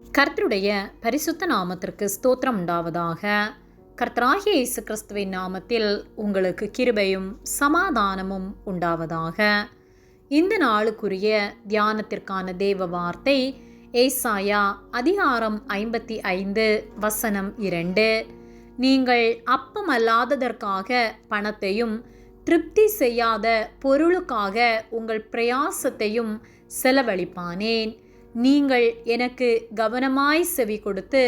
கர்த்தருடைய பரிசுத்த நாமத்திற்கு ஸ்தோத்திரம் உண்டாவதாக. கர்த்தராகிய இயேசு கிறிஸ்துவின் நாமத்தில் உங்களுக்கு கிருபையும் சமாதானமும் உண்டாவதாக. இந்த நாளுக்குரிய தியானத்திற்கான தேவ வார்த்தை ஏசாயா அதிகாரம் 55 வசனம் 2. நீங்கள் அப்பமல்லாததற்காக பணத்தையும் திருப்தி செய்யாத பொருளுக்காக உங்கள் பிரயாசத்தையும் செலவழிப்பானேன். நீங்கள் எனக்கு கவனமாய் செவி கொடுத்து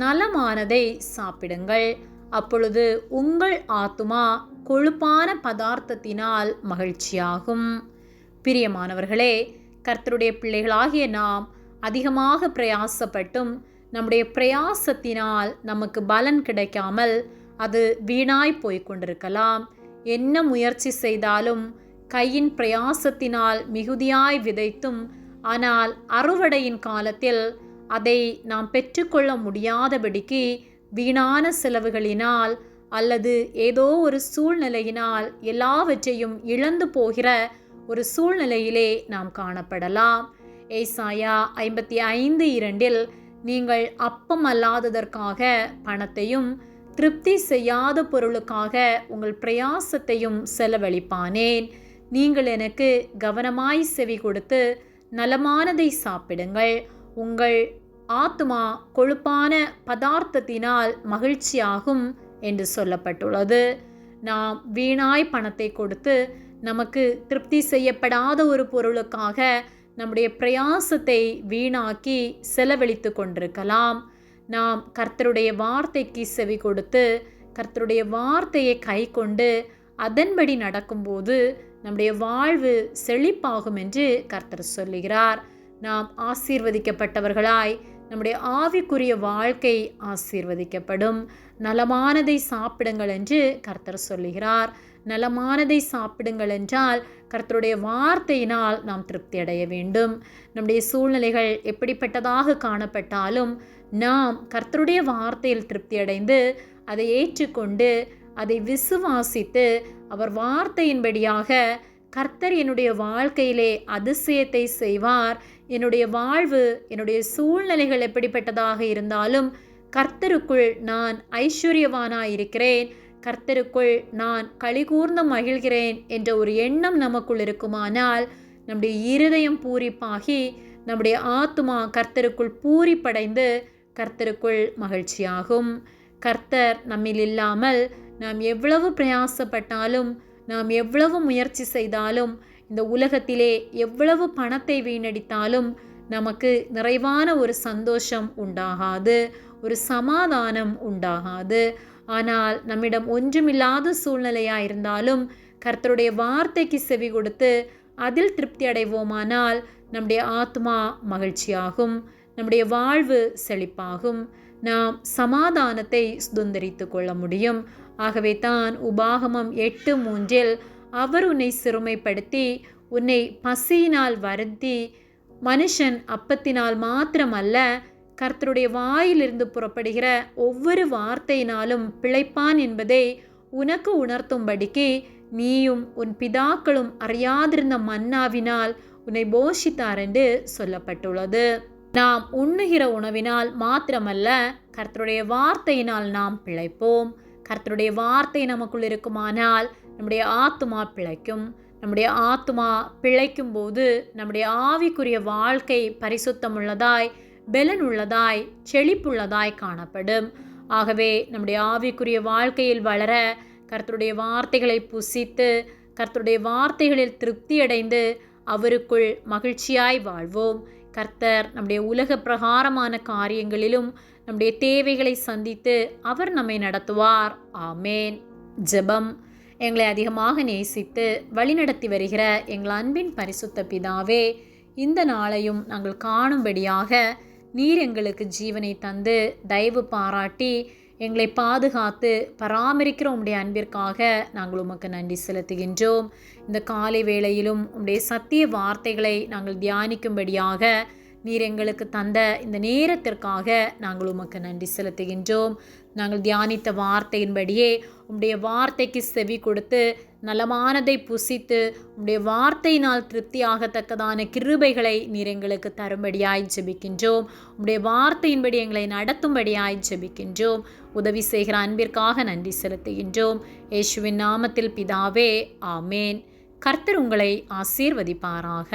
நலமானதை சாப்பிடுங்கள், அப்பொழுது உங்கள் ஆத்துமா கொழுப்பான பதார்த்தத்தினால் மகிழ்ச்சியாகும். பிரியமானவர்களே, கர்த்தருடைய பிள்ளைகளாகிய நாம் அதிகமாக பிரயாசப்பட்டும் நம்முடைய பிரயாசத்தினால் நமக்கு பலன் கிடைக்காமல் அது வீணாய் போய்கொண்டிருக்கலாம். என்ன முயற்சி செய்தாலும் கையின் பிரயாசத்தினால் மிகுதியாய் விதைத்தும் ஆனால் அறுவடையின் காலத்தில் அதை நாம் பெற்றுக்கொள்ள முடியாதபடிக்கு வீணான செலவுகளினால் அல்லது ஏதோ ஒரு சூழ்நிலையினால் எல்லாவற்றையும் இழந்து போகிற ஒரு சூழ்நிலையிலே நாம் காணப்படலாம். ஏசாயா 55:2 நீங்கள் அப்பம் அல்லாததற்காக பணத்தையும் திருப்தி செய்யாத பொருளுக்காக உங்கள் பிரயாசத்தையும் செலவழிப்பானேன். நீங்கள் எனக்கு கவனமாய் செவி கொடுத்து நலமானதை சாப்பிடுங்கள், உங்கள் ஆத்துமா கொழுப்பான பதார்த்தத்தினால் மகிழ்ச்சியாகும் என்று சொல்லப்பட்டுள்ளது. நாம் வீணாய் பணத்தை கொடுத்து நமக்கு திருப்தி செய்யப்படாத ஒரு பொருளுக்காக நம்முடைய பிரயாசத்தை வீணாக்கி செலவழித்து கொண்டிருக்கலாம். நாம் கர்த்தருடைய வார்த்தைக்கு செவி கொடுத்து கர்த்தருடைய வார்த்தையை கை கொண்டு அதன்படி நடக்கும்போது நம்முடைய வாழ்வு செழிப்பாகும் என்று கர்த்தர் சொல்லுகிறார். நாம் ஆசீர்வதிக்கப்பட்டவர்களாய் நம்முடைய ஆவிக்குரிய வாழ்க்கை ஆசீர்வதிக்கப்படும். நலமானதை சாப்பிடுங்கள் என்று கர்த்தர் சொல்லுகிறார். நலமானதை சாப்பிடுங்கள் என்றால் கர்த்தருடைய வார்த்தையினால் நாம் திருப்தி அடைய வேண்டும். நம்முடைய சூழ்நிலைகள் எப்படிப்பட்டதாக காணப்பட்டாலும் நாம் கர்த்தருடைய வார்த்தையில் திருப்தி அடைந்து அதை ஏற்றுக்கொண்டு அதை விசுவாசித்து அவர் வார்த்தையின்படியாக கர்த்தர் என்னுடைய வாழ்க்கையிலே அதிசயத்தை செய்வார், என்னுடைய வாழ்வு என்னுடைய சூழ்நிலைகள் எப்படிப்பட்டதாக இருந்தாலும் கர்த்தருக்குள் நான் ஐஸ்வர்யவானாய் இருக்கிறேன், கர்த்தருக்குள் நான் களிகூர்ந்து மகிழ்கிறேன் என்ற ஒரு எண்ணம் நமக்குள் இருக்குமானால் நம்முடைய இருதயம் பூரிப்பாகி நம்முடைய ஆத்துமா கர்த்தருக்குள் பூரிப்படைந்து கர்த்தருக்குள் மகிழ்ச்சியாகும். கர்த்தர் நம்மில் இல்லாமல் நாம் எவ்வளவு பிரயாசப்பட்டாலும் நாம் எவ்வளவு முயற்சி செய்தாலும் இந்த உலகத்திலே எவ்வளவு பணத்தை வீணடித்தாலும் நமக்கு நிறைவான ஒரு சந்தோஷம் உண்டாகாது, ஒரு சமாதானம் உண்டாகாது. ஆனால் நம்மிடம் ஒன்றுமில்லாத சூழ்நிலையாக இருந்தாலும் கர்த்தருடைய வார்த்தைக்கு செவி கொடுத்து அதில் திருப்தி அடைவோமானால் நம்முடைய ஆத்மா மகிழ்ச்சியாகும், நம்முடைய வாழ்வு செழிப்பாகும், நாம் சமாதானத்தை சுதந்திரித்து கொள்ள முடியும். ஆகவே தான் உபாகமம் 8:3 அவர் உன்னை சிறுமைப்படுத்தி உன்னை பசியினால் வருத்தி மனுஷன் அப்பத்தினால் மாத்திரமல்ல கர்த்தருடைய வாயிலிருந்து புறப்படுகிற ஒவ்வொரு வார்த்தையினாலும் பிழைப்பான் என்பதை உனக்கு உணர்த்தும்படிக்கு நீயும் உன் பிதாக்களும் அறியாதிருந்த மன்னாவினால் உன்னை போஷித்தார் என்று சொல்லப்பட்டுள்ளது. நாம் உண்ணுகிற உணவினால் மாத்திரமல்ல கர்த்தருடைய வார்த்தையினால் நாம் பிழைப்போம். கர்த்தருடைய வார்த்தை நமக்குள் இருக்குமானால் நம்முடைய ஆத்துமா பிழைக்கும். நம்முடைய ஆத்துமா பிழைக்கும் போது நம்முடைய ஆவிக்குரிய வாழ்க்கை பரிசுத்தமுள்ளதாய் பெலன் உள்ளதாய் செழிப்புள்ளதாய் காணப்படும். ஆகவே நம்முடைய ஆவிக்குரிய வாழ்க்கையில் வளர கர்த்தருடைய வார்த்தைகளை புசித்து கர்த்தருடைய வார்த்தைகளில் திருப்தியடைந்து அவருக்குள் மகிழ்ச்சியாய் வாழ்வோம். கர்த்தர் நம்முடைய உலக பிரகாரமான காரியங்களிலும் நம்முடைய தேவைகளை சந்தித்து அவர் நம்மை நடத்துவார். ஆமேன். ஜெபம். எங்களை அதிகமாக நேசித்து வழிநடத்தி வருகிற எங்கள் அன்பின் பரிசுத்த பிதாவே, இந்த நாளையும் நாங்கள் காணும்படியாக நீர் எங்களுக்கு ஜீவனை தந்து தயவு பாராட்டி எங்களை பாதுகாத்து பராமரிக்கிற உம்முடைய அன்பிற்காக நாங்கள் உமக்கு நன்றி செலுத்துகின்றோம். இந்த காலை வேளையிலும் உம்முடைய சத்திய வார்த்தைகளை நாங்கள் தியானிக்கும்படியாக நீர் எங்களுக்கு தந்த இந்த நேரத்திற்காக நாங்கள் உமக்கு நன்றி செலுத்துகின்றோம். நாங்கள் தியானித்த வார்த்தையின்படியே உம்முடைய வார்த்தைக்கு செவி கொடுத்து நலமானதை புசித்து உம்முடைய வார்த்தையினால் திருப்தியாகத்தக்கதான கிருபைகளை நீர் எங்களுக்கு தரும்படியாய் ஜெபிக்கின்றோம். உம்முடைய வார்த்தையின்படி எங்களை நடத்தும்படியாய் ஜெபிக்கின்றோம். உதவி செய்கிற அன்பிற்காக நன்றி செலுத்துகின்றோம். இயேசுவின் நாமத்தில் பிதாவே, ஆமேன். கர்த்தர் உங்களை ஆசீர்வதிப்பாராக.